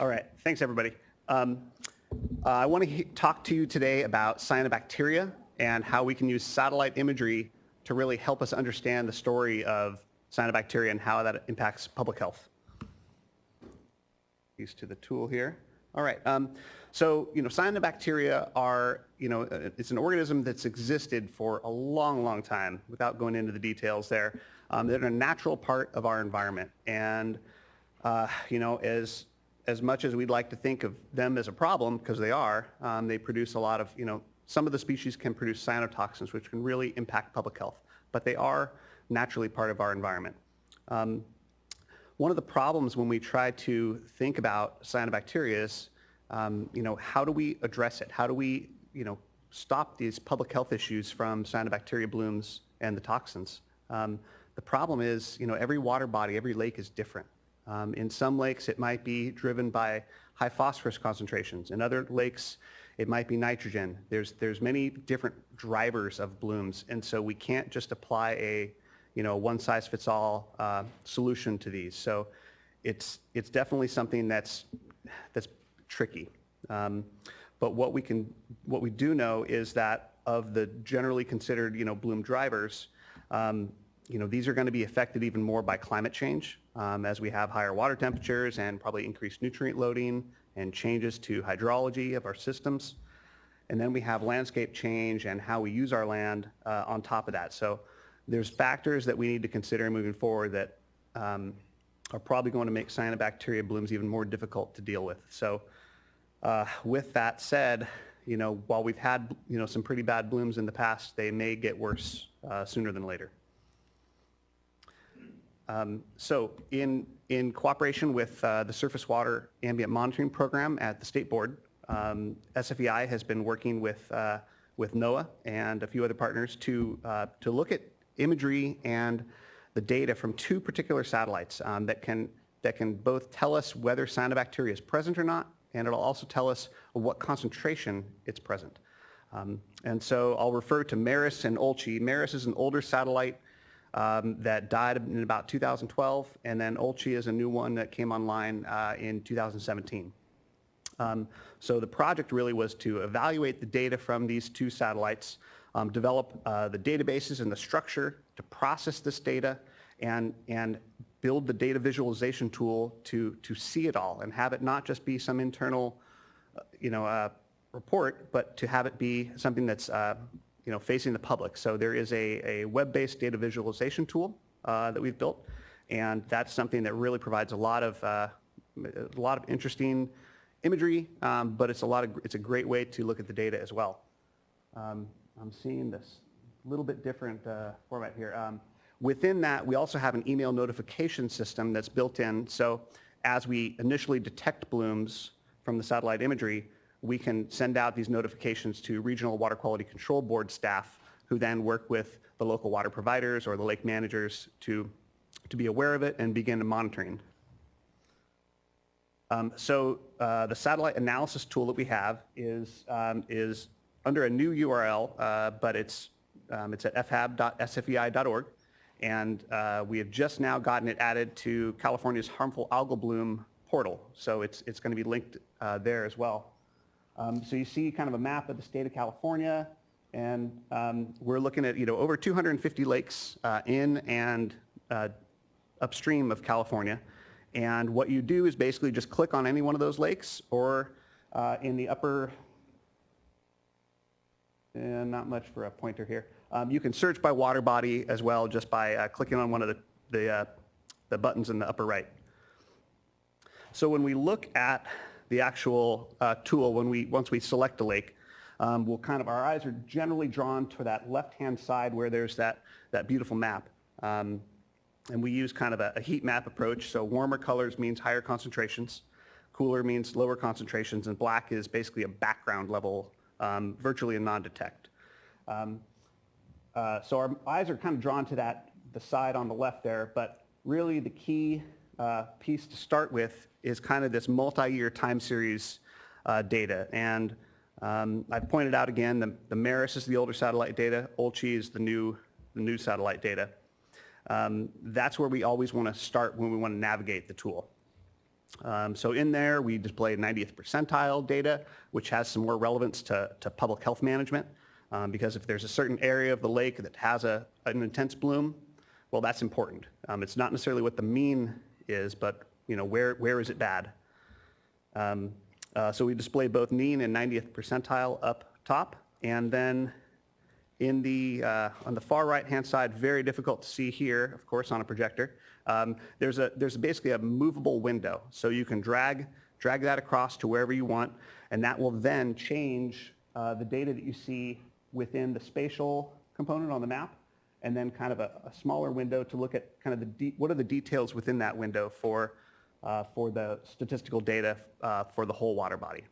All right, thanks everybody. I want to talk to you today about cyanobacteria and how we can use satellite imagery to really help us understand the story of cyanobacteria and how that impacts public health. Used to the tool here. All right, so cyanobacteria are, it's an organism that's existed for a long, long time without going into the details there. They're a natural part of our environment, and as much as we'd like to think of them as a problem, because they are, they produce a lot of, some of the species can produce cyanotoxins, which can really impact public health, but they are naturally part of our environment. One of the problems when we try to think about cyanobacteria is, how do we address it? How do we, stop these public health issues from cyanobacteria blooms and the toxins? The problem is, every water body, every lake is different. In some lakes, it might be driven by high phosphorus concentrations. In other lakes, it might be nitrogen. There's many different drivers of blooms, and so we can't just apply a one-size-fits-all solution to these. So it's definitely something that's tricky. But what we do know is that of the generally considered bloom drivers, these are going to be affected even more by climate change as we have higher water temperatures and probably increased nutrient loading and changes to hydrology of our systems. And then we have landscape change and how we use our land on top of that. So there's factors that we need to consider moving forward that are probably going to make cyanobacteria blooms even more difficult to deal with. So with that said, while we've had some pretty bad blooms in the past, they may get worse sooner than later. So in cooperation with the Surface Water Ambient Monitoring Program at the State Board, SFEI has been working with NOAA and a few other partners to look at imagery and the data from two particular satellites that can both tell us whether cyanobacteria is present or not, and it'll also tell us what concentration it's present. And so I'll refer to MERIS and OLCI. MERIS is an older satellite that died in about 2012, and then OLCI is a new one that came online in 2017. So the project really was to evaluate the data from these two satellites, develop the databases and the structure to process this data, and build the data visualization tool to see it all and have it not just be some internal report, but to have it be something that's facing the public. So there is a web-based data visualization tool that we've built, and that's something that really provides a lot of interesting imagery, but it's a great way to look at the data as well. I'm seeing this little bit different format here. Within that, we also have an email notification system that's built in. So as we initially detect blooms from the satellite imagery, we can send out these notifications to regional water quality control board staff, who then work with the local water providers or the lake managers to be aware of it and begin the monitoring. So the satellite analysis tool that we have is under a new URL, but it's at fhab.sfei.org, and we have just now gotten it added to California's harmful algal bloom portal. So it's going to be linked there as well. So you see kind of a map of the state of California, and we're looking at over 250 lakes in and upstream of California. And what you do is basically just click on any one of those lakes, or in the upper, not much for a pointer here. You can search by water body as well, just by clicking on one of the buttons in the upper right. So when we look at the actual tool, once we select a lake, our eyes are generally drawn to that left-hand side where there's that beautiful map. And we use kind of a heat map approach. So warmer colors means higher concentrations, cooler means lower concentrations, and black is basically a background level, virtually a non-detect. So our eyes are kind of drawn to the side on the left there, but really the key piece to start with is kind of this multi-year time series data. And I've pointed out again, the MERIS is the older satellite data, OLCI is the new satellite data. That's where we always want to start when we want to navigate the tool. So in there, we display 90th percentile data, which has some more relevance to public health management, because if there's a certain area of the lake that has an intense bloom, well, that's important. It's not necessarily what the mean is, but where is it bad? So we display both mean and 90th percentile up top, and then in the on the far right-hand side, very difficult to see here, of course, on a projector. There's basically a movable window, so you can drag that across to wherever you want, and that will then change the data that you see within the spatial component on the map, and then kind of a smaller window to look at kind of what are the details within that window for the statistical data for the whole water body.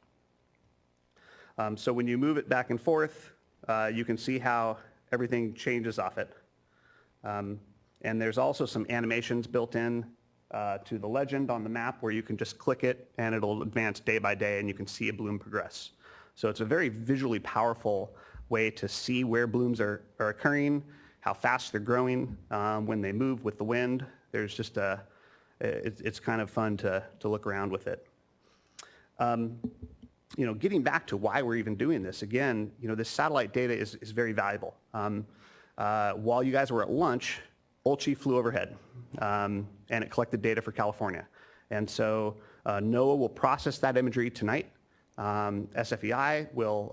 So when you move it back and forth, you can see how everything changes off it. And there's also some animations built in to the legend on the map where you can just click it and it'll advance day by day and you can see a bloom progress. So it's a very visually powerful way to see where blooms are occurring, how fast they're growing when they move with the wind. There's just it's kind of fun to look around with it. Getting back to why we're even doing this, again, this satellite data is very valuable. While you guys were at lunch, Olchi flew overhead, and it collected data for California. And so NOAA will process that imagery tonight. SFEI will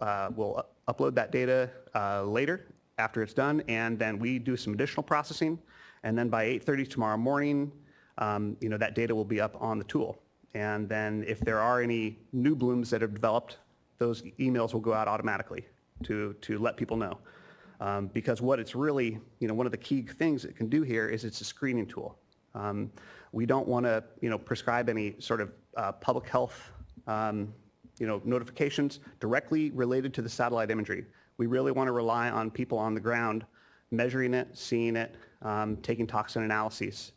upload that data later after it's done, and then we do some additional processing. And then by 8:30 tomorrow morning, that data will be up on the tool. And then if there are any new blooms that have developed, those emails will go out automatically to let people know. Because what it's really, one of the key things it can do here is it's a screening tool. We don't want to, prescribe any sort of public health, notifications directly related to the satellite imagery. We really want to rely on people on the ground measuring it, seeing it, taking toxin analyses.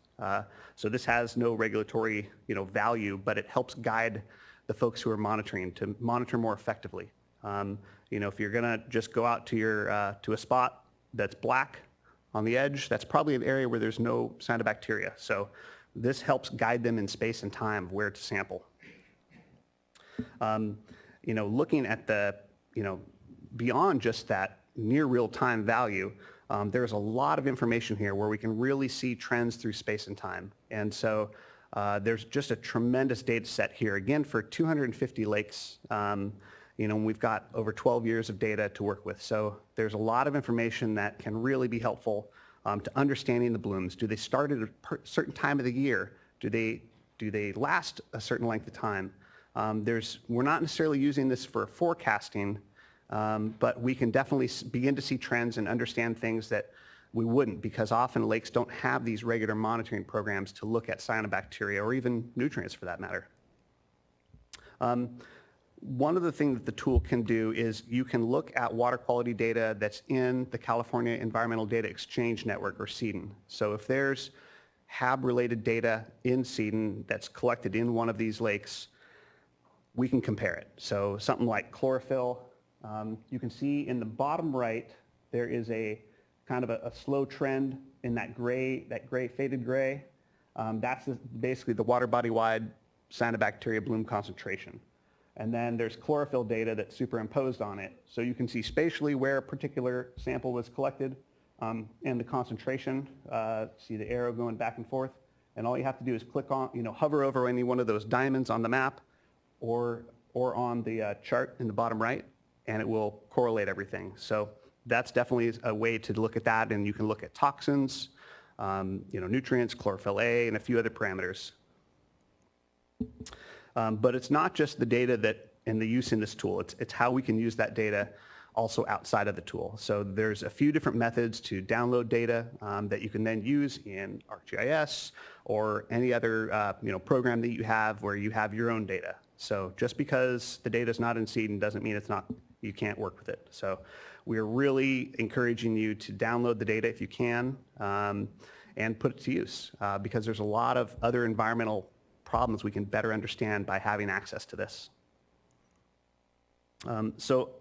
So this has no regulatory, value, but it helps guide the folks who are monitoring to monitor more effectively. If you're gonna just go out to a spot that's black on the edge, that's probably an area where there's no cyanobacteria. So this helps guide them in space and time of where to sample. Looking at the, beyond just that near real-time value, there's a lot of information here where we can really see trends through space and time. And so there's just a tremendous data set here, again, for 250 lakes. We've got over 12 years of data to work with. So there's a lot of information that can really be helpful to understanding the blooms. Do they start at a certain time of the year? Do they last a certain length of time? We're not necessarily using this for forecasting, but we can definitely begin to see trends and understand things that we wouldn't, because often lakes don't have these regular monitoring programs to look at cyanobacteria or even nutrients for that matter. One of the things that the tool can do is you can look at water quality data that's in the California Environmental Data Exchange Network, or CEDN. So if there's HAB-related data in CEDN that's collected in one of these lakes, we can compare it. So something like chlorophyll, you can see in the bottom right, there is a kind of a slow trend in that faded gray. That's basically the water body-wide cyanobacteria bloom concentration. And then there's chlorophyll data that's superimposed on it. So you can see spatially where a particular sample was collected and the concentration. See the arrow going back and forth. And all you have to do is click on, hover over any one of those diamonds on the map or on the chart in the bottom right, and it will correlate everything. So that's definitely a way to look at that, and you can look at toxins, nutrients, chlorophyll A, and a few other parameters. But it's not just the data and the use in this tool. It's how we can use that data also outside of the tool. So there's a few different methods to download data that you can then use in ArcGIS or any other program that you have where you have your own data. So just because the data is not in CEDN doesn't mean you can't work with it. So we're really encouraging you to download the data if you can and put it to use because there's a lot of other environmental problems we can better understand by having access to this. So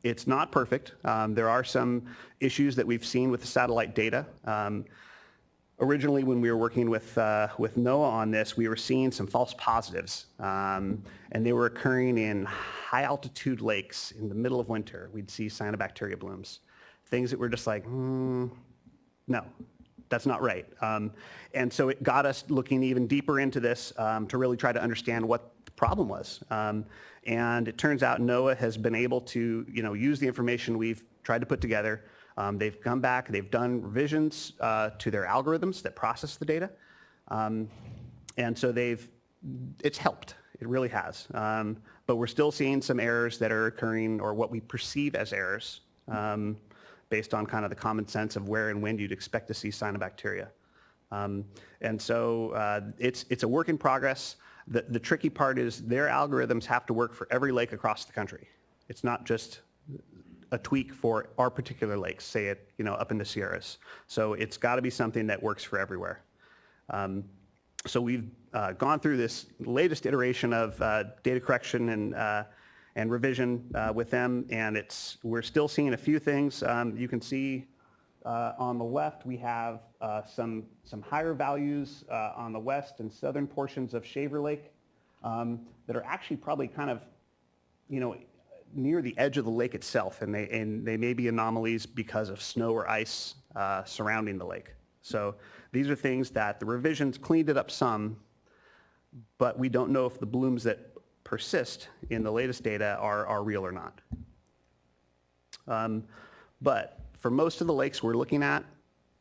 it's not perfect. There are some issues that we've seen with the satellite data. Originally, when we were working with NOAA on this, we were seeing some false positives, and they were occurring in high-altitude lakes in the middle of winter. We'd see cyanobacteria blooms, things that were just like, no, that's not right. And so it got us looking even deeper into this to really try to understand what the problem was. And it turns out NOAA has been able to, use the information we've tried to put together. They've come back, they've done revisions to their algorithms that process the data. And so it's helped, it really has. But we're still seeing some errors that are occurring, or what we perceive as errors, based on kind of the common sense of where and when you'd expect to see cyanobacteria. And so it's a work in progress. The tricky part is their algorithms have to work for every lake across the country. It's not just a tweak for our particular lakes, say it, up in the Sierras. So it's got to be something that works for everywhere. So we've gone through this latest iteration of data correction and revision with them, and we're still seeing a few things. You can see on the left we have some higher values on the west and southern portions of Shaver Lake that are actually probably kind of, near the edge of the lake itself, and they may be anomalies because of snow or ice surrounding the lake. So these are things that the revisions cleaned it up some, but we don't know if the blooms that persist in the latest data are real or not. But for most of the lakes we're looking at,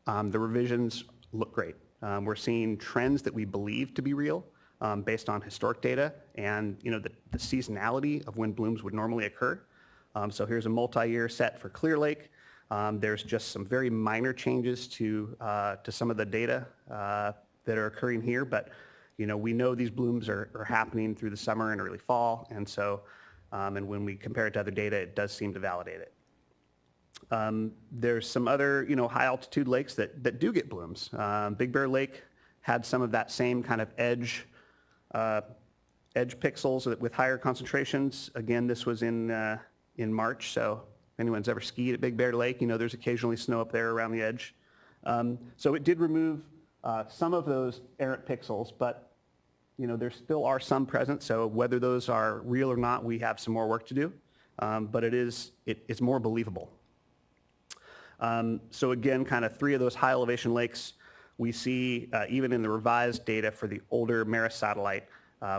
the revisions look great. We're seeing trends that we believe to be real, based on historic data and the seasonality of when blooms would normally occur. So here's a multi-year set for Clear Lake. There's just some very minor changes to some of the data that are occurring here, but we know these blooms are happening through the summer and early fall, and so and when we compare it to other data, it does seem to validate it. There's some other high altitude lakes that do get blooms. Big Bear Lake had some of that same kind of edge pixels with higher concentrations. Again, this was in March, so if anyone's ever skied at Big Bear Lake, there's occasionally snow up there around the edge. So it did remove some of those errant pixels, but there still are some present, so whether those are real or not, we have some more work to do, but it's more believable. So again, kind of 3 of those high elevation lakes we see, even in the revised data for the older Maris satellite,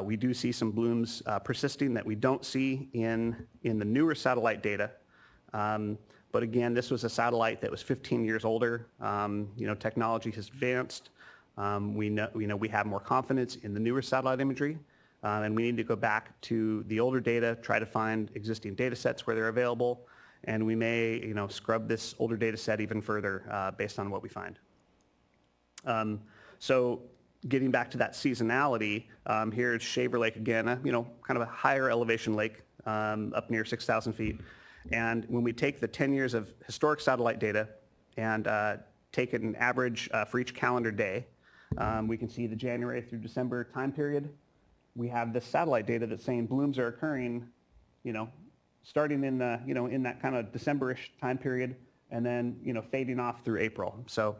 we do see some blooms persisting that we don't see in the newer satellite data. But again, this was a satellite that was 15 years older. Technology has advanced. We know we have more confidence in the newer satellite imagery, and we need to go back to the older data, try to find existing data sets where they're available, and we may scrub this older data set even further based on what we find. So getting back to that seasonality, here's Shaver Lake again, kind of a higher elevation lake up near 6,000 feet. And when we take the 10 years of historic satellite data and take an average for each calendar day, we can see the January through December time period. We have this satellite data that's saying blooms are occurring, starting in the, in that kind of December-ish time period, and then, fading off through April. So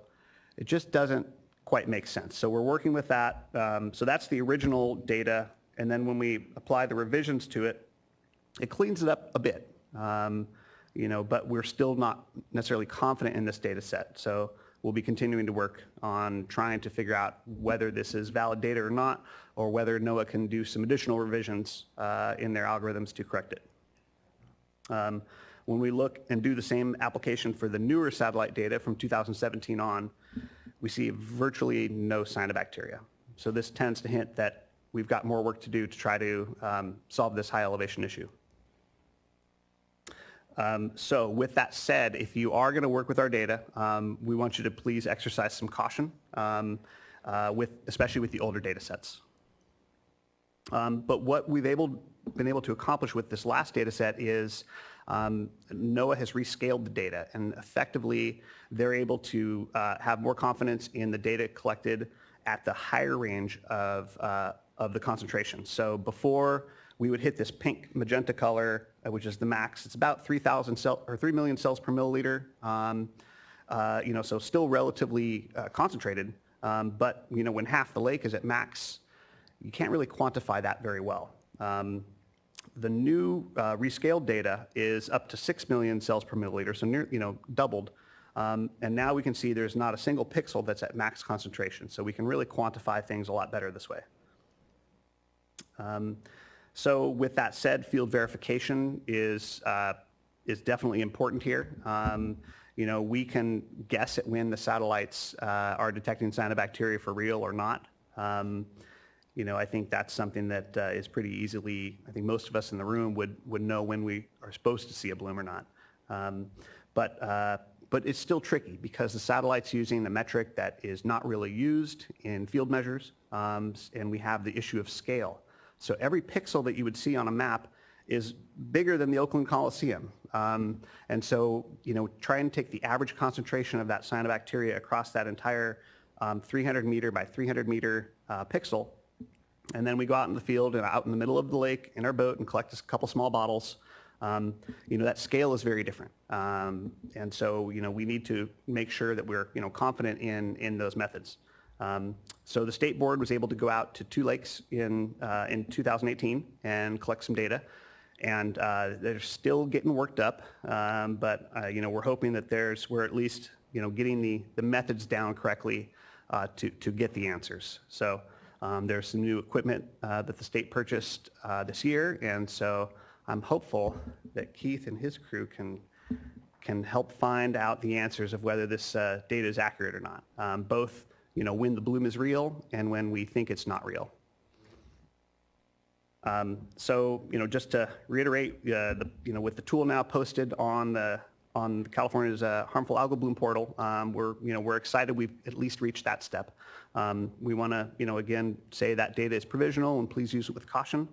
it just doesn't quite make sense. So we're working with that. So that's the original data, and then when we apply the revisions to it, it cleans it up a bit. But we're still not necessarily confident in this data set. So we'll be continuing to work on trying to figure out whether this is valid data or not, or whether NOAA can do some additional revisions in their algorithms to correct it. When we look and do the same application for the newer satellite data from 2017 on, we see virtually no cyanobacteria. So this tends to hint that we've got more work to do to try to solve this high elevation issue. So with that said, if you are going to work with our data, we want you to please exercise some caution, especially with the older data sets. But what we've been able to accomplish with this last data set is NOAA has rescaled the data, and effectively they're able to have more confidence in the data collected at the higher range of the concentration. So before we would hit this pink magenta color, which is the max. It's about 3 million cells per milliliter. So still relatively concentrated, But when half the lake is at max, you can't really quantify that very well. The new rescaled data is up to 6 million cells per milliliter, so doubled. And now we can see there's not a single pixel that's at max concentration, so we can really quantify things a lot better this way. So with that said, field verification is definitely important here. We can guess at when the satellites are detecting cyanobacteria for real or not. I think that's something that is pretty easily, I think most of us in the room would know when we are supposed to see a bloom or not. But it's still tricky because the satellite's using a metric that is not really used in field measures, and we have the issue of scale. So every pixel that you would see on a map is bigger than the Oakland Coliseum. And so, try and take the average concentration of that cyanobacteria across that entire 300 meter by 300 meter pixel. And then we go out in the field and out in the middle of the lake in our boat and collect a couple small bottles. That scale is very different. And so, we need to make sure that we're, confident in those methods. So the state board was able to go out to 2 lakes in 2018 and collect some data. And they're still getting worked up, but we're hoping that we're at least getting the methods down correctly to get the answers. So there's some new equipment that the state purchased this year, and so I'm hopeful that Keith and his crew can help find out the answers of whether this data is accurate or not. Both when the bloom is real and when we think it's not real. So, just to reiterate, with the tool now posted on California's harmful algal bloom portal, we're excited we've at least reached that step. We want to, again, say that data is provisional and please use it with caution.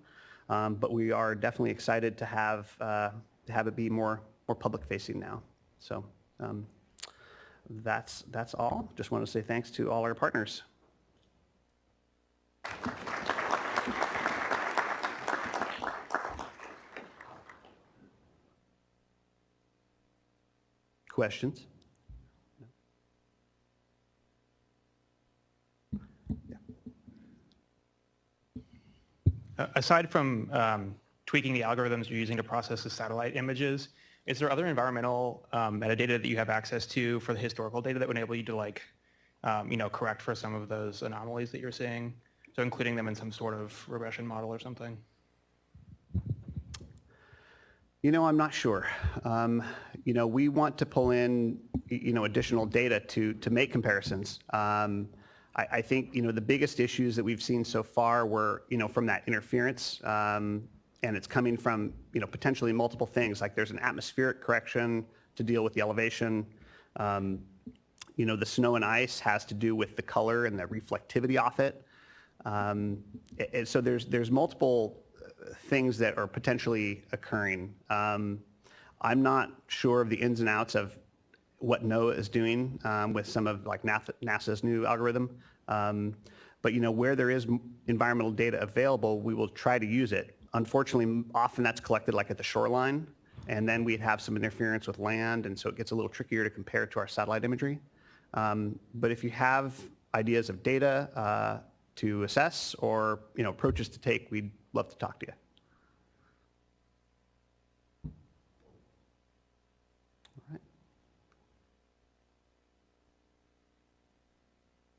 But we are definitely excited to have it be more public facing now. So that's all. Just want to say thanks to all our partners. Questions? Aside from tweaking the algorithms you're using to process the satellite images, is there other environmental metadata that you have access to for the historical data that would enable you to correct for some of those anomalies that you're seeing? So including them in some sort of regression model or something? I'm not sure. We want to pull in, additional data to make comparisons. I think, the biggest issues that we've seen so far were, from that interference, and it's coming from, potentially multiple things. Like there's an atmospheric correction to deal with the elevation. The snow and ice has to do with the color and the reflectivity off it. And so there's multiple things that are potentially occurring. I'm not sure of the ins and outs of what NOAA is doing with some of NASA's new algorithm. But where there is environmental data available, we will try to use it. Unfortunately, often that's collected at the shoreline, and then we'd have some interference with land, and so it gets a little trickier to compare to our satellite imagery. But if you have ideas of data to assess or approaches to take, we'd love to talk to you.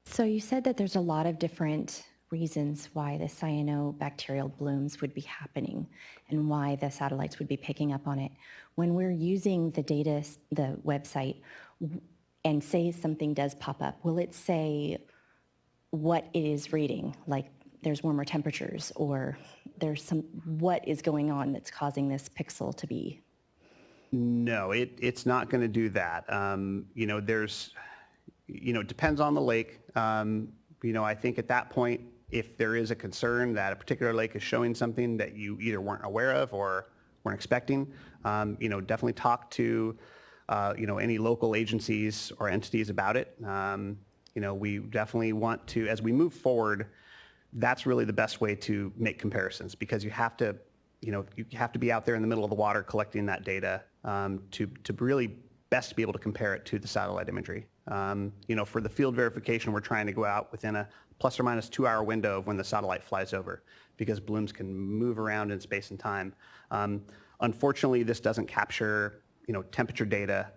So you said that there's a lot of different reasons why the cyanobacterial blooms would be happening and why the satellites would be picking up on it. When we're using the data, the website, and say something does pop up, will it say what it is reading? Like there's warmer temperatures, or there's what is going on that's causing this pixel to be? No, it's not going to do that. It depends on the lake. I think at that point, if there is a concern that a particular lake is showing something that you either weren't aware of or weren't expecting, definitely talk to, any local agencies or entities about it. We definitely want to, as we move forward, that's really the best way to make comparisons, because you have to be out there in the middle of the water collecting that data to really best be able to compare it to the satellite imagery. For the field verification, we're trying to go out within a plus or minus 2-hour window of when the satellite flies over, because blooms can move around in space and time. Unfortunately, this doesn't capture, temperature data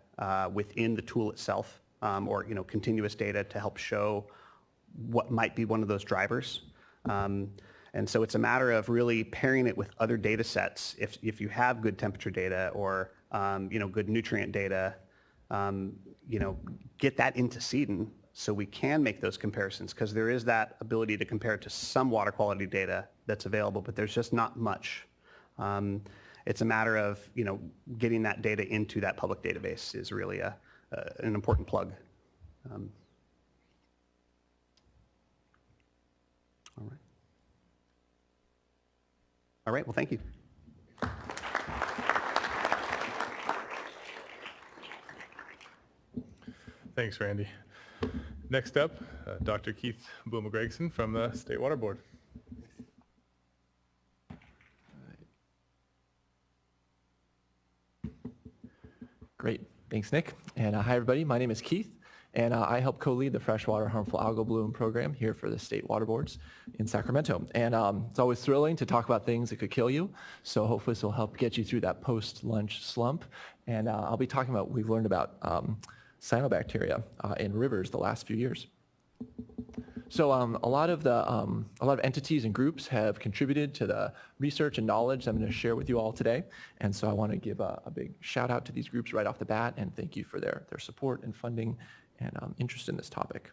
within the tool itself, or continuous data to help show what might be one of those drivers. And so it's a matter of really pairing it with other data sets. If you have good temperature data or good nutrient data, get that into CEDN so we can make those comparisons, because there is that ability to compare it to some water quality data that's available, but there's just not much. It's a matter of getting that data into that public database is really an important plug. All right. All right, well, thank you. Thanks, Randy. Next up, Dr. Keith Bouma-Gregson from the State Water Board. Great, thanks, Nick. And hi, everybody. My name is Keith, and I help co-lead the Freshwater Harmful Algal Bloom program here for the State Water Boards in Sacramento. And it's always thrilling to talk about things that could kill you. So hopefully this will help get you through that post-lunch slump. And I'll be talking about what we've learned about cyanobacteria in rivers the last few years. So a lot of entities and groups have contributed to the research and knowledge I'm going to share with you all today. And so I want to give a big shout out to these groups right off the bat, and thank you for their support and funding and interest in this topic.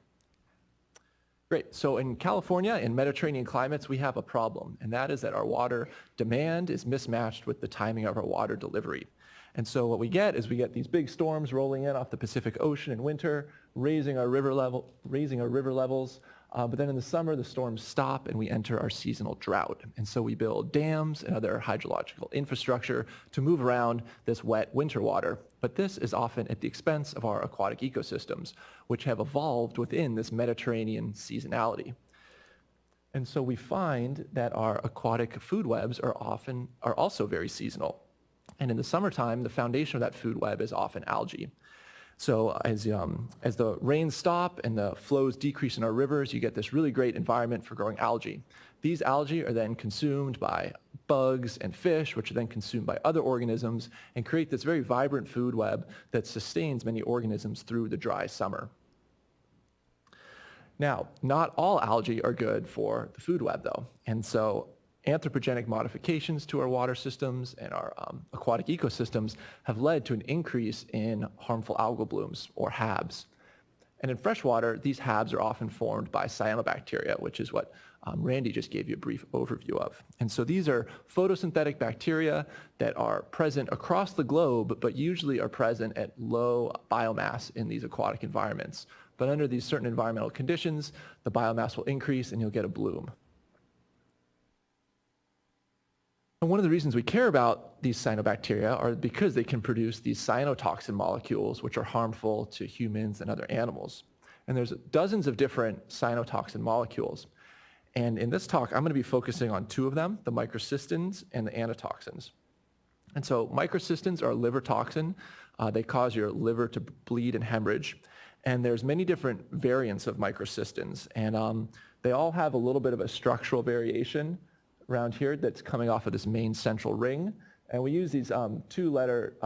Great. So in California, in Mediterranean climates, we have a problem, and that is that our water demand is mismatched with the timing of our water delivery. And so what we get is these big storms rolling in off the Pacific Ocean in winter, raising our river levels. But then in the summer, the storms stop and we enter our seasonal drought. And so we build dams and other hydrological infrastructure to move around this wet winter water. But this is often at the expense of our aquatic ecosystems, which have evolved within this Mediterranean seasonality. And so we find that our aquatic food webs are also very seasonal. And in the summertime, the foundation of that food web is often algae. So as the rains stop and the flows decrease in our rivers, you get this really great environment for growing algae. These algae are then consumed by bugs and fish, which are then consumed by other organisms, and create this very vibrant food web that sustains many organisms through the dry summer. Now, not all algae are good for the food web, though. And so anthropogenic modifications to our water systems and our aquatic ecosystems have led to an increase in harmful algal blooms, or HABs. And in freshwater, these HABs are often formed by cyanobacteria, which is what Randy just gave you a brief overview of. And so these are photosynthetic bacteria that are present across the globe, but usually are present at low biomass in these aquatic environments. But under these certain environmental conditions, the biomass will increase and you'll get a bloom. And one of the reasons we care about these cyanobacteria are because they can produce these cyanotoxin molecules, which are harmful to humans and other animals. And there's dozens of different cyanotoxin molecules. And in this talk, I'm going to be focusing on two of them, the microcystins and the anatoxins. And so microcystins are a liver toxin. They cause your liver to bleed and hemorrhage. And there's many different variants of microcystins. And they all have a little bit of a structural variation around here that's coming off of this main central ring. And we use these two-letter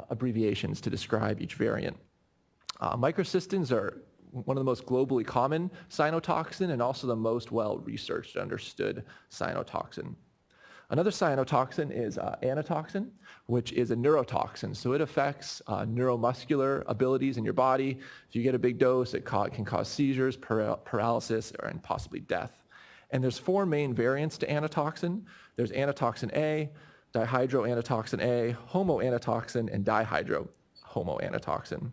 abbreviations to describe each variant. Microcystins are one of the most globally common cyanotoxin and also the most well-researched and understood cyanotoxin. Another cyanotoxin is anatoxin, which is a neurotoxin. So it affects neuromuscular abilities in your body. If you get a big dose, it can cause seizures, paralysis, and possibly death. And there's four main variants to anatoxin. There's anatoxin A, dihydroanatoxin A, homoanatoxin, and dihydrohomoanatoxin.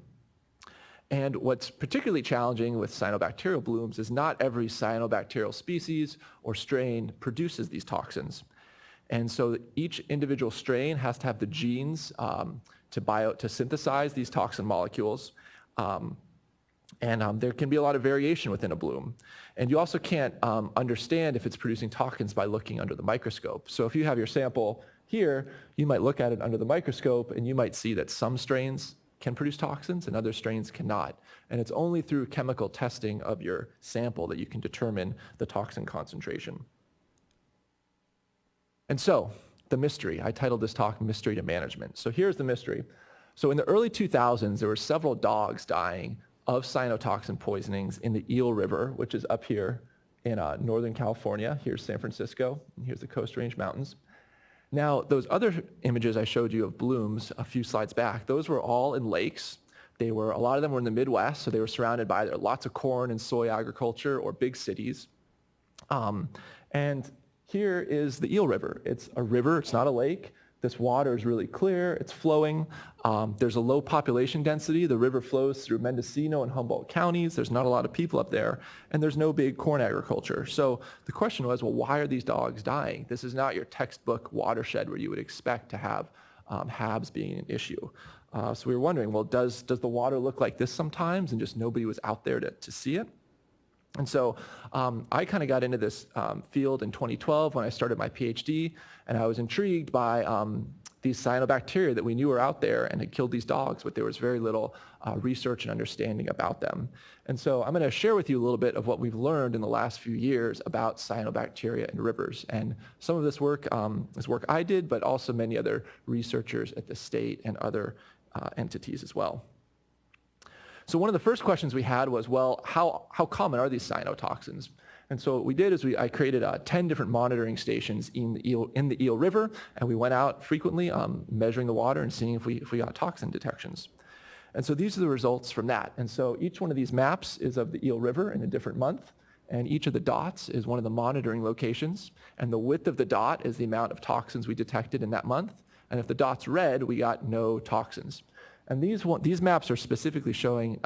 And what's particularly challenging with cyanobacterial blooms is not every cyanobacterial species or strain produces these toxins. And so each individual strain has to have the genes to synthesize these toxin molecules. And there can be a lot of variation within a bloom. And you also can't understand if it's producing toxins by looking under the microscope. So if you have your sample here, you might look at it under the microscope and you might see that some strains can produce toxins and other strains cannot. And it's only through chemical testing of your sample that you can determine the toxin concentration. And so, the mystery. I titled this talk Mystery to Management. So here's the mystery. So in the early 2000s, there were several dogs dying of cyanotoxin poisonings in the Eel River, which is up here in Northern California. Here's San Francisco, and here's the Coast Range Mountains. Now, those other images I showed you of blooms a few slides back, those were all in lakes. A lot of them were in the Midwest, so they were surrounded by lots of corn and soy agriculture or big cities. And here is the Eel River. It's a river, it's not a lake. This water is really clear, it's flowing. There's a low population density. The river flows through Mendocino and Humboldt counties. There's not a lot of people up there, and there's no big corn agriculture. So the question was, well, why are these dogs dying? This is not your textbook watershed where you would expect to have HABs being an issue. So we were wondering, well, does the water look like this sometimes, and just nobody was out there to see it? And so I kind of got into this field in 2012 when I started my PhD, and I was intrigued by these cyanobacteria that we knew were out there and had killed these dogs, but there was very little research and understanding about them. And so I'm going to share with you a little bit of what we've learned in the last few years about cyanobacteria in rivers. And some of this work is work I did, but also many other researchers at the state and other entities as well. So one of the first questions we had was, well, how common are these cyanotoxins? And so what we did is I created 10 different monitoring stations in the Eel River, and we went out frequently measuring the water and seeing if we got toxin detections. And so these are the results from that. And so each one of these maps is of the Eel River in a different month, and each of the dots is one of the monitoring locations, and the width of the dot is the amount of toxins we detected in that month, and if the dot's red, we got no toxins. And these maps are specifically showing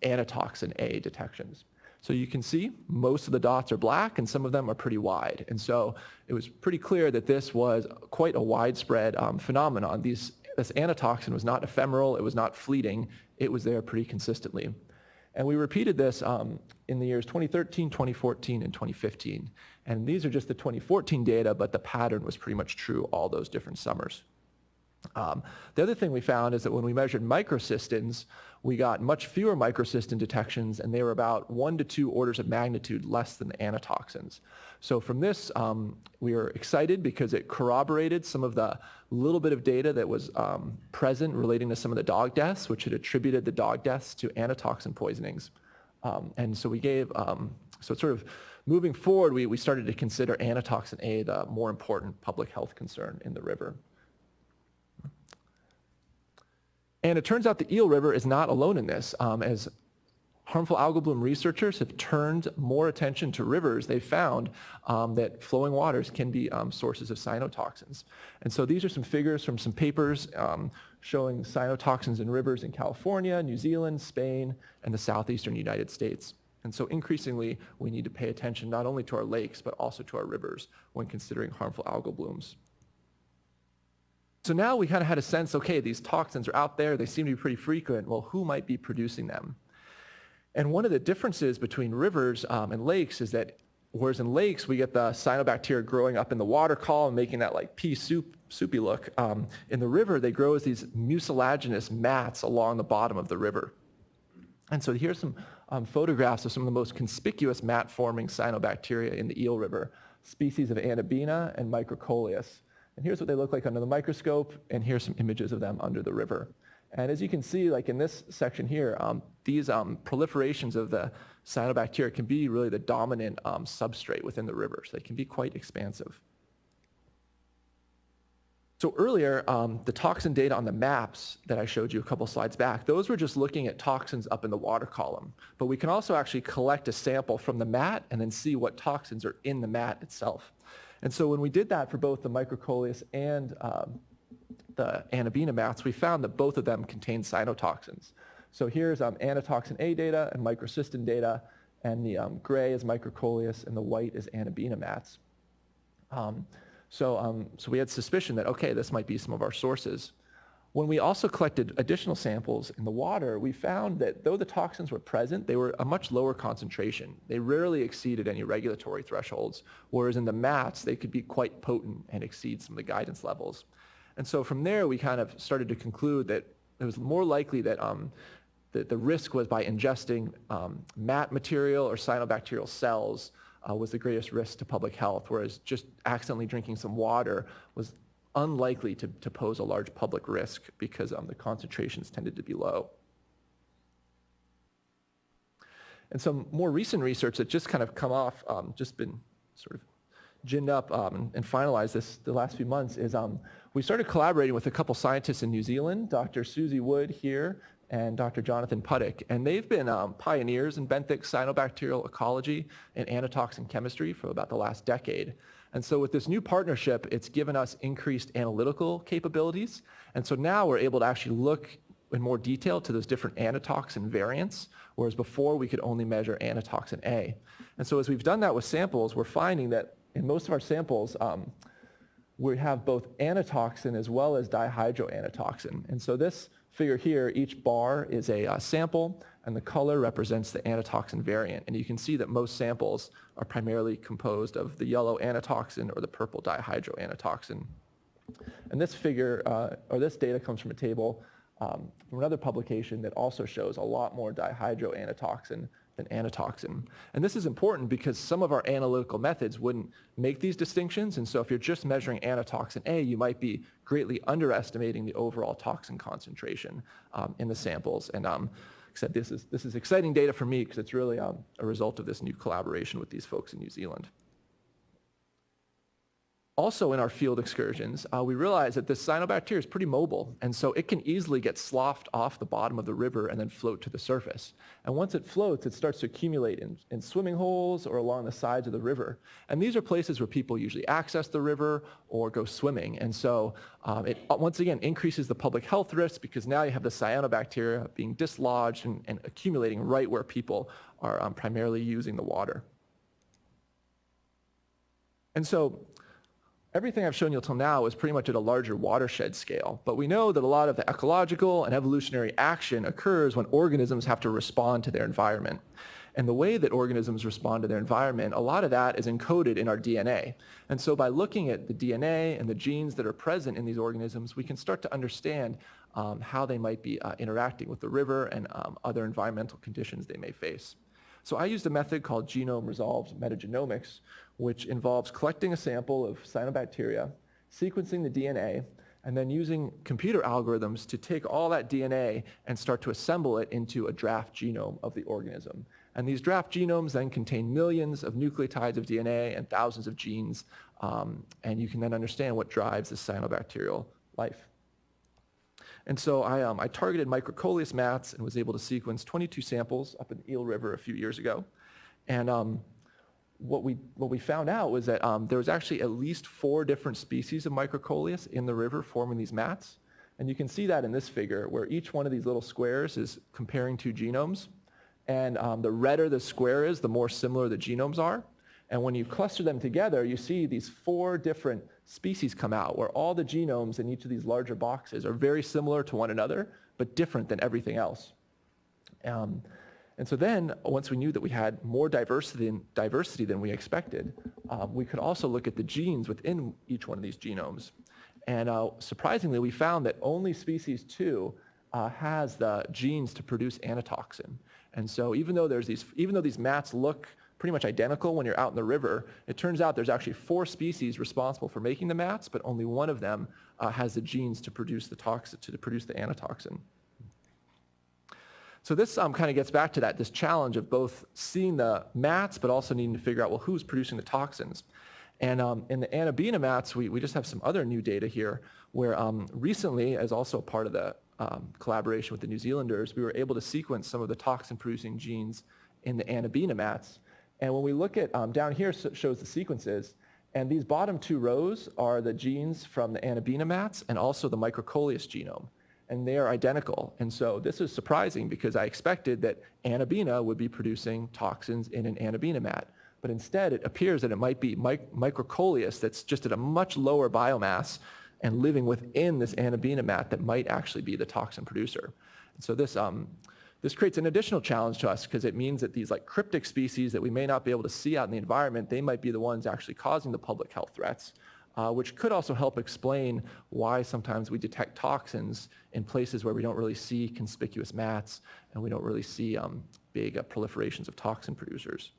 anatoxin A detections. So you can see most of the dots are black and some of them are pretty wide. And so it was pretty clear that this was quite a widespread phenomenon. This anatoxin was not ephemeral, it was not fleeting, it was there pretty consistently. And we repeated this in the years 2013, 2014, and 2015. And these are just the 2014 data, but the pattern was pretty much true all those different summers. The other thing we found is that when we measured microcystins, we got much fewer microcystin detections, and they were about 1 to 2 orders of magnitude less than the anatoxins. So from this, we were excited because it corroborated some of the little bit of data that was present relating to some of the dog deaths, which had attributed the dog deaths to anatoxin poisonings. And so we gave, so sort of moving forward, we started to consider anatoxin A the more important public health concern in the river. And it turns out the Eel River is not alone in this. As harmful algal bloom researchers have turned more attention to rivers, they found that flowing waters can be sources of cyanotoxins. And so these are some figures from some papers showing cyanotoxins in rivers in California, New Zealand, Spain, and the southeastern United States. And so increasingly, we need to pay attention not only to our lakes, but also to our rivers when considering harmful algal blooms. So now we kind of had a sense, okay, these toxins are out there, they seem to be pretty frequent. Well, who might be producing them? And one of the differences between rivers and lakes is that whereas in lakes we get the cyanobacteria growing up in the water column, making that like pea soupy look, in the river they grow as these mucilaginous mats along the bottom of the river. And so here's some photographs of some of the most conspicuous mat-forming cyanobacteria in the Eel River, species of Anabina and Microcoleus. And here's what they look like under the microscope, and here's some images of them under the river. And as you can see, like in this section here, these proliferations of the cyanobacteria can be really the dominant substrate within the river, so they can be quite expansive. So earlier, the toxin data on the maps that I showed you a couple slides back, those were just looking at toxins up in the water column. But we can also actually collect a sample from the mat and then see what toxins are in the mat itself. And so when we did that for both the Microcoleus and the Anabina mats, we found that both of them contain cyanotoxins. So here's anatoxin A data and microcystin data, and the gray is Microcoleus and the white is Anabina mats. So we had suspicion that, okay, this might be some of our sources. When we also collected additional samples in the water, we found that though the toxins were present, they were a much lower concentration. They rarely exceeded any regulatory thresholds, whereas in the mats, they could be quite potent and exceed some of the guidance levels. And so from there, we kind of started to conclude that it was more likely that the risk was by ingesting mat material or cyanobacterial cells was the greatest risk to public health, whereas just accidentally drinking some water was unlikely to pose a large public risk because the concentrations tended to be low. And some more recent research that just kind of come off, just been sort of ginned up and finalized the last few months is we started collaborating with a couple scientists in New Zealand, Dr. Susie Wood here and Dr. Jonathan Puttick, and they've been pioneers in benthic cyanobacterial ecology and anatoxin chemistry for about the last decade. And so with this new partnership, it's given us increased analytical capabilities. And so now we're able to actually look in more detail to those different anatoxin variants, whereas before we could only measure anatoxin A. And so as we've done that with samples, we're finding that in most of our samples, we have both anatoxin as well as dihydroanatoxin. And so this figure here, each bar is a sample, and the color represents the anatoxin variant. And you can see that most samples are primarily composed of the yellow anatoxin or the purple dihydroanatoxin. And this figure, or this data comes from a table from another publication that also shows a lot more dihydroanatoxin than anatoxin. And this is important because some of our analytical methods wouldn't make these distinctions. And so if you're just measuring anatoxin A, you might be greatly underestimating the overall toxin concentration in the samples. And except this is exciting data for me because it's really a result of this new collaboration with these folks in New Zealand. Also in our field excursions, we realized that this cyanobacteria is pretty mobile, and so it can easily get sloughed off the bottom of the river and then float to the surface. And once it floats, it starts to accumulate in swimming holes or along the sides of the river. And these are places where people usually access the river or go swimming. And so it once again increases the public health risk because now you have the cyanobacteria being dislodged and accumulating right where people are primarily using the water. And so everything I've shown you till now is pretty much at a larger watershed scale, but we know that a lot of the ecological and evolutionary action occurs when organisms have to respond to their environment. And the way that organisms respond to their environment, a lot of that is encoded in our DNA. And so by looking at the DNA and the genes that are present in these organisms, we can start to understand how they might be interacting with the river and other environmental conditions they may face. So I used a method called genome-resolved metagenomics, which involves collecting a sample of cyanobacteria, sequencing the DNA, and then using computer algorithms to take all that DNA and start to assemble it into a draft genome of the organism. And these draft genomes then contain millions of nucleotides of DNA and thousands of genes, and you can then understand what drives this cyanobacterial life. And so I targeted Microcoleus mats and was able to sequence 22 samples up in the Eel River a few years ago. And what we found out was that there was actually at least 4 different species of Microcoleus in the river forming these mats. And you can see that in this figure where each one of these little squares is comparing 2 genomes. And the redder the square is, the more similar the genomes are. And when you cluster them together, you see these 4 different species come out where all the genomes in each of these larger boxes are very similar to one another, but different than everything else. And so then, once we knew that we had more diversity than we expected, we could also look at the genes within each one of these genomes. And surprisingly, we found that only species 2 has the genes to produce anatoxin. And so even though these mats look pretty much identical when you're out in the river, it turns out there's actually 4 species responsible for making the mats, but only one of them has the genes to produce the toxin, to produce the anatoxin. So this kind of gets back to this challenge of both seeing the mats, but also needing to figure out, well, who's producing the toxins? And in the Anabena mats, we just have some other new data here, where recently, as also part of the collaboration with the New Zealanders, we were able to sequence some of the toxin-producing genes in the Anabena mats. And when we look at, down here shows the sequences, and these bottom 2 rows are the genes from the Anabena mats and also the Microcoleus genome. And they are identical. And so this is surprising because I expected that Anabena would be producing toxins in an Anabena mat. But instead, it appears that it might be Microcoleus that's just at a much lower biomass and living within this Anabena mat that might actually be the toxin producer. And so this creates an additional challenge to us because it means that these cryptic species that we may not be able to see out in the environment, they might be the ones actually causing the public health threats. which could also help explain why sometimes we detect toxins in places where we don't really see conspicuous mats and we don't really see big proliferations of toxin producers.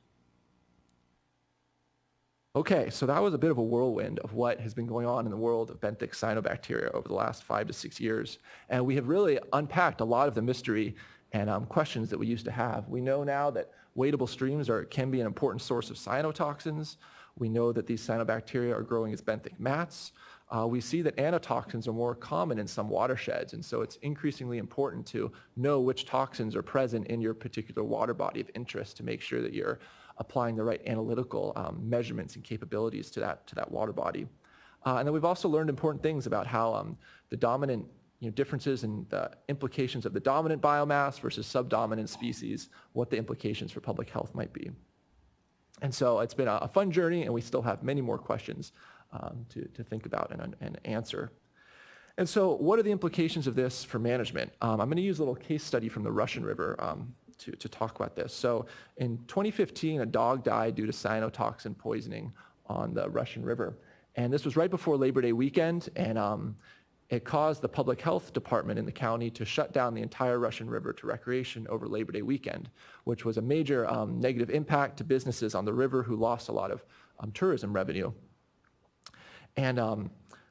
Okay, so that was a bit of a whirlwind of what has been going on in the world of benthic cyanobacteria over the last 5 to 6 years. And we have really unpacked a lot of the mystery and questions that we used to have. We know now that wadable streams can be an important source of cyanotoxins. We know that these cyanobacteria are growing as benthic mats. We see that anatoxins are more common in some watersheds, and so it's increasingly important to know which toxins are present in your particular water body of interest to make sure that you're applying the right analytical measurements and capabilities to that water body. And then we've also learned important things about how the dominant differences in the implications of the dominant biomass versus subdominant species, what the implications for public health might be. And so it's been a fun journey, and we still have many more questions to think about and answer. And so what are the implications of this for management? I'm going to use a little case study from the Russian River to talk about this. So in 2015, a dog died due to cyanotoxin poisoning on the Russian River. And this was right before Labor Day weekend, and it caused the public health department in the county to shut down the entire Russian River to recreation over Labor Day weekend, which was a major negative impact to businesses on the river who lost a lot of tourism revenue. And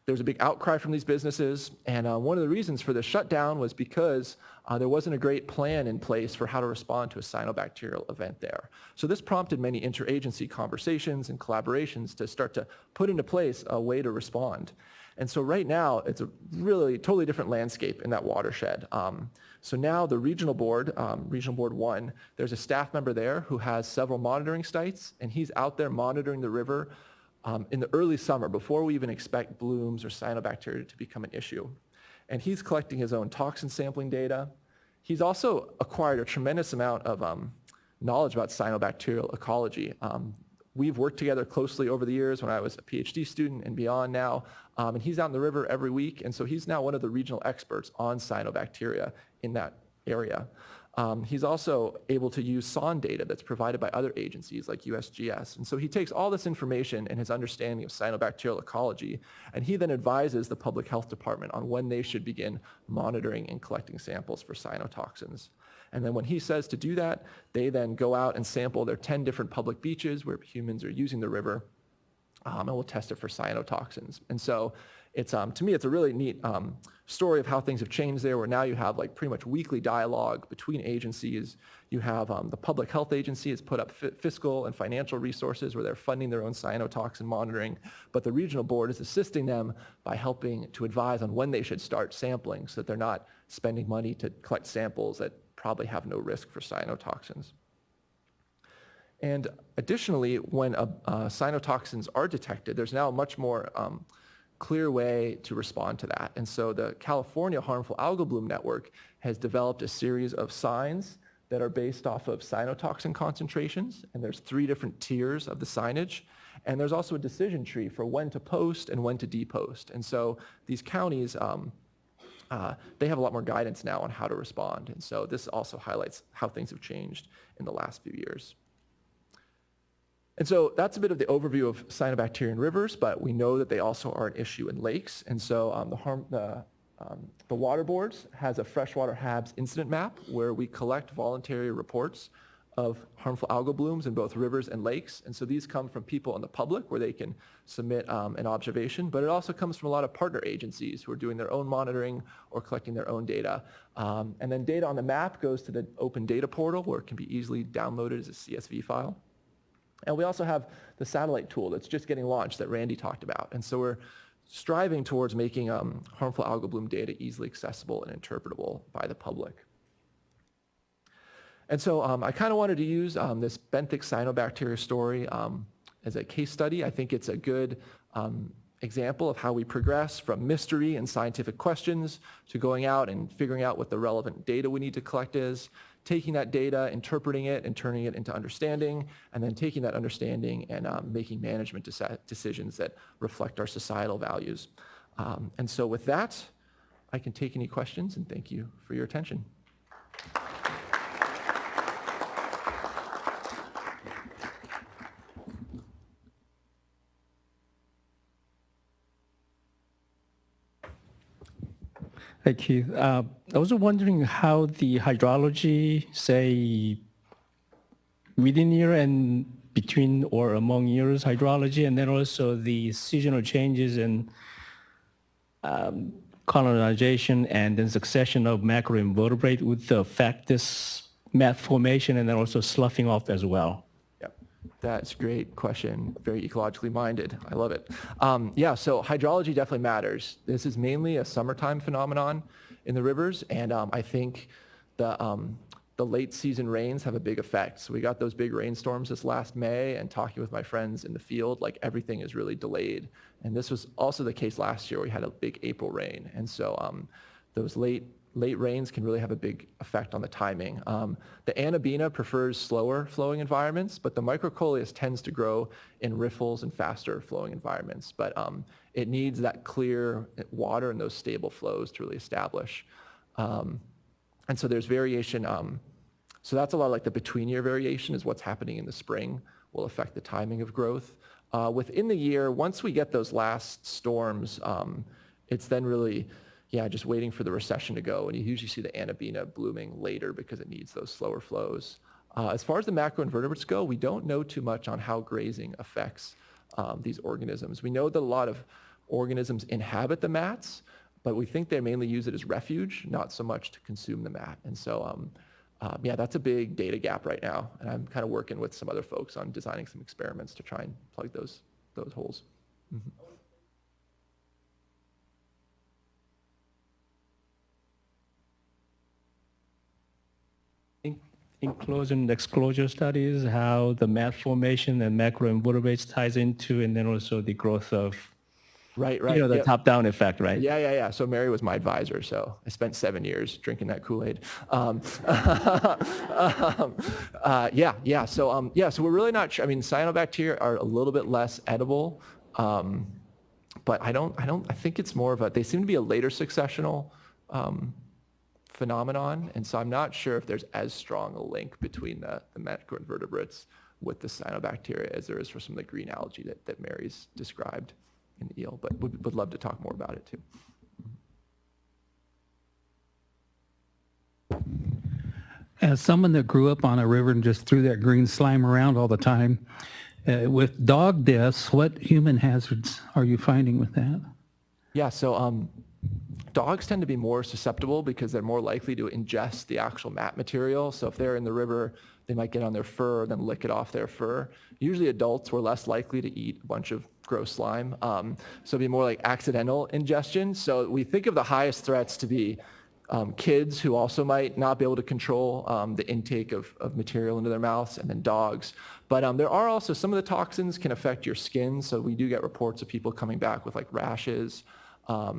there was a big outcry from these businesses, and one of the reasons for the shutdown was because there wasn't a great plan in place for how to respond to a cyanobacterial event there. So this prompted many interagency conversations and collaborations to start to put into place a way to respond. And so right now, it's a really totally different landscape in that watershed. So now the regional board, Regional Board 1, there's a staff member there who has several monitoring sites, and he's out there monitoring the river in the early summer before we even expect blooms or cyanobacteria to become an issue. And he's collecting his own toxin sampling data. He's also acquired a tremendous amount of knowledge about cyanobacterial ecology. We've worked together closely over the years when I was a PhD student and beyond now, and he's out in the river every week, and so he's now one of the regional experts on cyanobacteria in that area. He's also able to use SON data that's provided by other agencies like USGS, and so he takes all this information and his understanding of cyanobacterial ecology, and he then advises the public health department on when they should begin monitoring and collecting samples for cyanotoxins. And then when he says to do that, they then go out and sample their 10 different public beaches where humans are using the river, and we'll test it for cyanotoxins. And so it's, to me, it's a really neat story of how things have changed there, where now you have like pretty much weekly dialogue between agencies. You have the public health agency has put up fiscal and financial resources where they're funding their own cyanotoxin monitoring, but the regional board is assisting them by helping to advise on when they should start sampling so that they're not spending money to collect samples that probably have no risk for cyanotoxins. And additionally, when cyanotoxins are detected, there's now a much more clear way to respond to that. And so the California Harmful Algal Bloom Network has developed a series of signs that are based off of cyanotoxin concentrations, and there's 3 different tiers of the signage. And there's also a decision tree for when to post and when to depost. And so these counties, they have a lot more guidance now on how to respond. And so this also highlights how things have changed in the last few years. And so that's a bit of the overview of cyanobacteria in rivers, but we know that they also are an issue in lakes. And so the water boards has a freshwater HABs incident map where we collect voluntary reports of harmful algal blooms in both rivers and lakes. And so these come from people in the public where they can submit an observation, but it also comes from a lot of partner agencies who are doing their own monitoring or collecting their own data. And then data on the map goes to the open data portal where it can be easily downloaded as a CSV file. And we also have the satellite tool that's just getting launched that Randy talked about. And so we're striving towards making harmful algal bloom data easily accessible and interpretable by the public. And so I kind of wanted to use this benthic cyanobacteria story as a case study. I think it's a good example of how we progress from mystery and scientific questions to going out and figuring out what the relevant data we need to collect is, taking that data, interpreting it, and turning it into understanding, and then taking that understanding and making management decisions that reflect our societal values. And so with that, I can take any questions, and thank you for your attention. Hey, Keith. I was wondering how the hydrology, say, within year and between or among years hydrology, and then also the seasonal changes in colonization and then succession of macroinvertebrate would affect this mat formation and then also sloughing off as well. Yep, that's a great question. Very ecologically minded. I love it. Yeah, so hydrology definitely matters. This is mainly a summertime phenomenon in the rivers, and I think the late season rains have a big effect. So we got those big rainstorms this last May, and talking with my friends in the field, like everything is really delayed. And this was also the case last year. We had a big April rain, and so those late rains can really have a big effect on the timing. The Anabina prefers slower flowing environments, but the Microcoleus tends to grow in riffles and faster flowing environments. But it needs that clear water and those stable flows to really establish. And so there's variation. So that's a lot like the between year variation is what's happening in the spring will affect the timing of growth. Within the year, once we get those last storms, it's then really, just waiting for the recession to go. And you usually see the Anabina blooming later because it needs those slower flows. As far as the macroinvertebrates go, we don't know too much on how grazing affects these organisms. We know that a lot of organisms inhabit the mats, but we think they mainly use it as refuge, not so much to consume the mat. And so, that's a big data gap right now. And I'm kind of working with some other folks on designing some experiments to try and plug those holes. Mm-hmm. Enclosure and exclosure studies, how the mat formation and macroinvertebrates ties into, and then also the growth of Right. the Yep. top-down effect, right? Yeah. So Mary was my advisor, so I spent 7 years drinking that Kool-Aid. So we're really not sure. I mean, cyanobacteria are a little bit less edible, but I think it's more of they seem to be a later successional phenomenon, and so I'm not sure if there's as strong a link between the macroinvertebrates with the cyanobacteria as there is for some of the green algae that Mary's described in the eel, but would love to talk more about it too. As someone that grew up on a river and just threw that green slime around all the time, with dog deaths, what human hazards are you finding with that? Yeah, so dogs tend to be more susceptible because they're more likely to ingest the actual mat material. So if they're in the river, they might get on their fur, then lick it off their fur. Usually adults were less likely to eat a bunch of gross slime. So it'd be more like accidental ingestion. So we think of the highest threats to be kids who also might not be able to control the intake of material into their mouths, and then dogs. But there are also some of the toxins can affect your skin. So we do get reports of people coming back with like rashes. There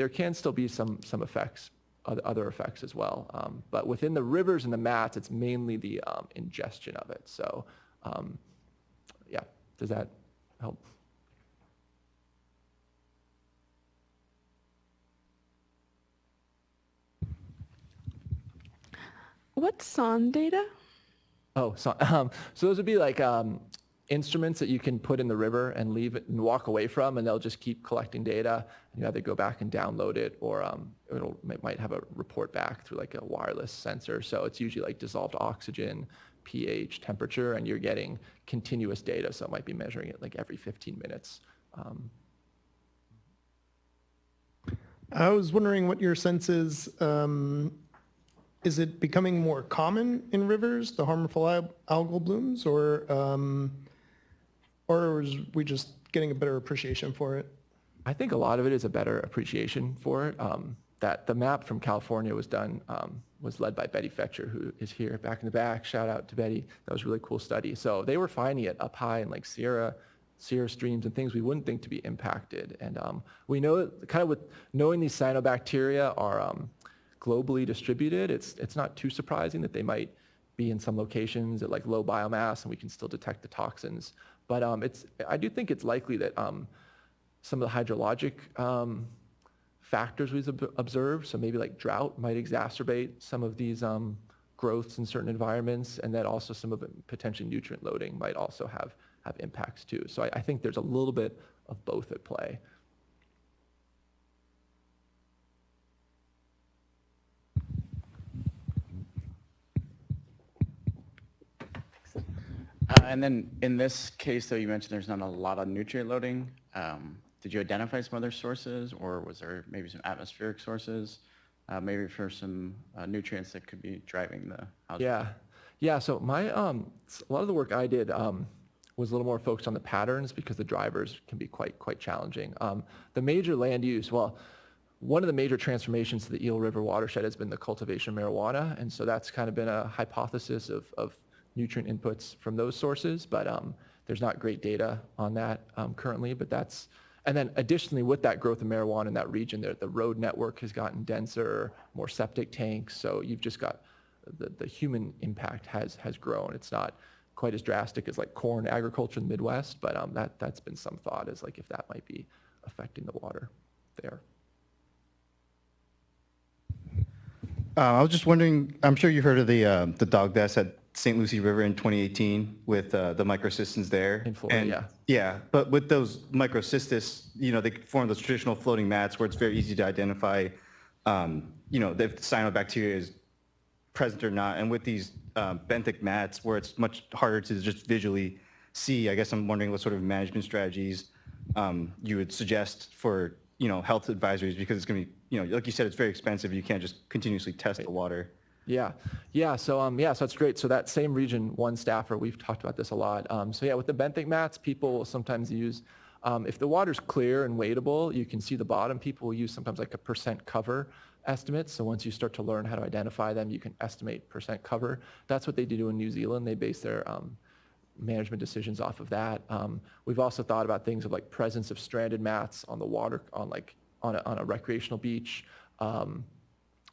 can still be some effects, other effects as well. But within the rivers and the mats, it's mainly the ingestion of it. So, does that help? What's SON data? Oh, so those would be like instruments that you can put in the river and leave it and walk away from, and they'll just keep collecting data. And you either go back and download it, or it might have a report back through like a wireless sensor. So it's usually like dissolved oxygen, pH, temperature, and you're getting continuous data. So it might be measuring it like every 15 minutes. I was wondering what your sense is. Is it becoming more common in rivers, the harmful algal blooms, or is we just getting a better appreciation for it? I think a lot of it is a better appreciation for it. That the map from California was done, was led by Betty Fetcher, who is here back in the back. Shout out to Betty. That was a really cool study. So they were finding it up high in like Sierra streams and things we wouldn't think to be impacted. And we know kind of with knowing these cyanobacteria are globally distributed, it's not too surprising that they might be in some locations at like low biomass and we can still detect the toxins. But I do think it's likely that some of the hydrologic factors we've observed, so maybe like drought might exacerbate some of these growths in certain environments, and that also some of it, potentially nutrient loading, might also have impacts too. So I think there's a little bit of both at play. And then in this case, though, you mentioned there's not a lot of nutrient loading. Did you identify some other sources, or was there maybe some atmospheric sources, maybe for some nutrients that could be driving the algae? Yeah. So my a lot of the work I did was a little more focused on the patterns because the drivers can be quite challenging. The major land use, well, one of the major transformations to the Eel River watershed has been the cultivation of marijuana, and so that's kind of been a hypothesis of nutrient inputs from those sources, but there's not great data on that currently, but that's, and then additionally with that growth of marijuana in that region, the road network has gotten denser, more septic tanks, so you've just got, the human impact has grown. It's not quite as drastic as like corn agriculture in the Midwest, but that's been some thought as like if that might be affecting the water there. I was just wondering, I'm sure you heard of the dog deaths at St. Lucie River in 2018 with the microcystins there. In Florida, and, yeah. But with those microcystis, they form those traditional floating mats where it's very easy to identify, if the cyanobacteria is present or not. And with these benthic mats where it's much harder to just visually see, I guess I'm wondering what sort of management strategies you would suggest for, health advisories, because it's going to be, like you said, it's very expensive. You can't just continuously test the water. Yeah. So that's great. So that same region one staffer, we've talked about this a lot. So yeah, with the benthic mats, people will sometimes use, if the water's clear and wadeable, you can see the bottom. People will use sometimes like a percent cover estimate. So once you start to learn how to identify them, you can estimate percent cover. That's what they do in New Zealand. They base their management decisions off of that. We've also thought about things of like presence of stranded mats on the water, on a recreational beach.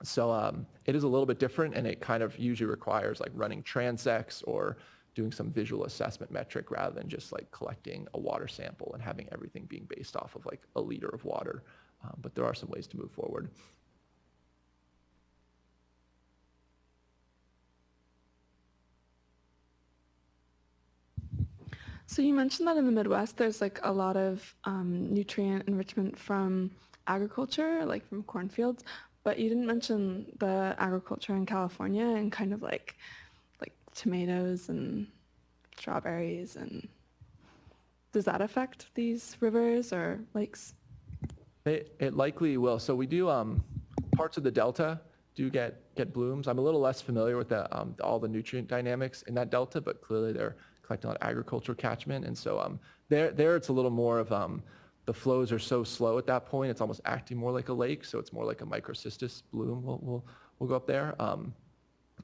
So it is a little bit different, and it kind of usually requires like running transects or doing some visual assessment metric rather than just like collecting a water sample and having everything being based off of like a liter of water. But there are some ways to move forward. So you mentioned that in the Midwest, there's like a lot of nutrient enrichment from agriculture, like from cornfields, but you didn't mention the agriculture in California and kind of like tomatoes and strawberries, and does that affect these rivers or lakes? It likely will. So we do, parts of the Delta do get blooms. I'm a little less familiar with all the nutrient dynamics in that Delta, but clearly they're collecting a lot of agricultural catchment. And so there it's a little more of, the flows are so slow at that point, it's almost acting more like a lake. So it's more like a microcystis bloom will go up there.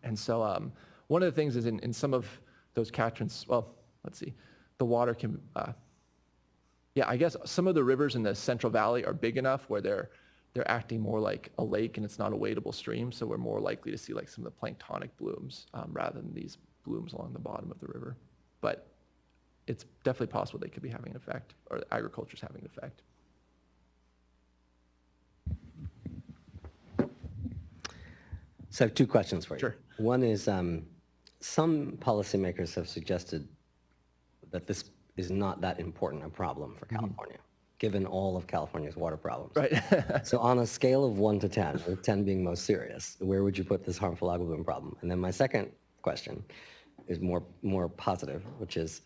And so one of the things is in some of those catchments, well, let's see, the water can, I guess some of the rivers in the Central Valley are big enough where they're acting more like a lake and it's not a wadeable stream. So we're more likely to see like some of the planktonic blooms rather than these blooms along the bottom of the river. But it's definitely possible they could be having an effect, or agriculture's having an effect. So I have two questions for you. Sure. One is, some policymakers have suggested that this is not that important a problem for California, given all of California's water problems. Right. So on a scale of 1 to 10, with 10 being most serious, where would you put this harmful algal bloom problem? And then my second question is more positive, which is,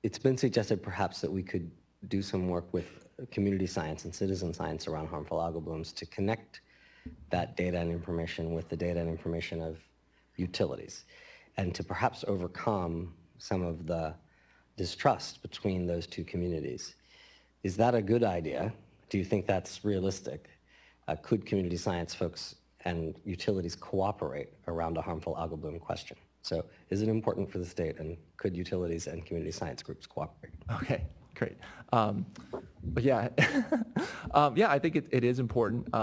it's been suggested perhaps that we could do some work with community science and citizen science around harmful algal blooms to connect that data and information with the data and information of utilities, and to perhaps overcome some of the distrust between those two communities. Is that a good idea? Do you think that's realistic? Could community science folks and utilities cooperate around a harmful algal bloom question? So is it important for the state, and could utilities and community science groups cooperate? Okay, great. But yeah, I think it is important.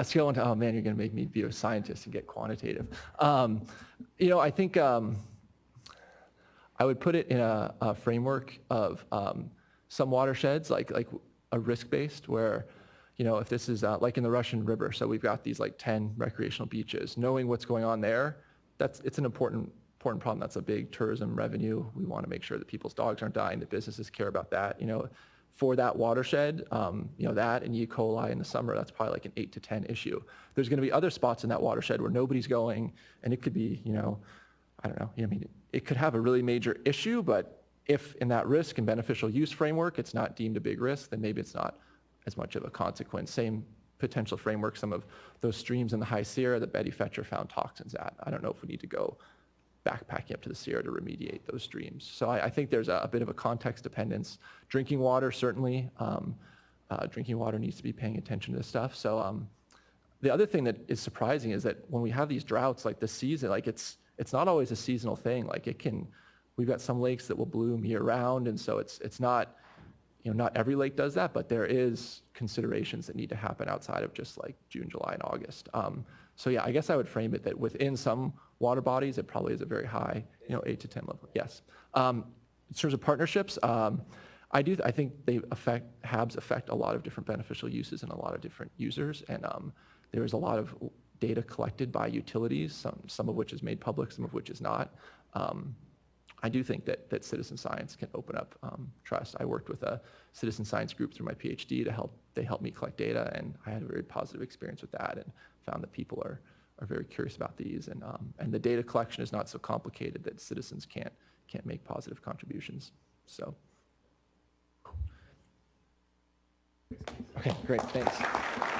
Scale into, oh man, you're going to make me be a scientist and get quantitative. I think I would put it in a framework of some watersheds, like a risk-based, where, if this is like in the Russian River, so we've got these like 10 recreational beaches, knowing what's going on there, it's an important problem. That's a big tourism revenue. We want to make sure that people's dogs aren't dying, that businesses care about that. for that watershed, that and E. coli in the summer, that's probably like an 8 to 10 issue. There's going to be other spots in that watershed where nobody's going, and it could be, I don't know, it could have a really major issue, but if in that risk and beneficial use framework, it's not deemed a big risk, then maybe it's not as much of a consequence. Same potential framework, some of those streams in the High Sierra that Betty Fetcher found toxins at. I don't know if we need to go backpacking up to the Sierra to remediate those streams. So I think there's a bit of a context dependence. Drinking water, certainly. Drinking water needs to be paying attention to this stuff. So the other thing that is surprising is that when we have these droughts, like this season, like it's not always a seasonal thing. Like we've got some lakes that will bloom year round, and so it's not, not every lake does that, but there is considerations that need to happen outside of just like June, July, and August. So yeah, I guess I would frame it that within some water bodies, it probably is a very high, 8 to 10 level. Yes. In terms of partnerships, I think HABs affect a lot of different beneficial uses and a lot of different users, and there is a lot of data collected by utilities, some of which is made public, some of which is not. I do think that citizen science can open up trust. I worked with a citizen science group through my PhD they helped me collect data, and I had a very positive experience with that and found that people are very curious about these, and the data collection is not so complicated that citizens can't make positive contributions. So. Okay, great, thanks.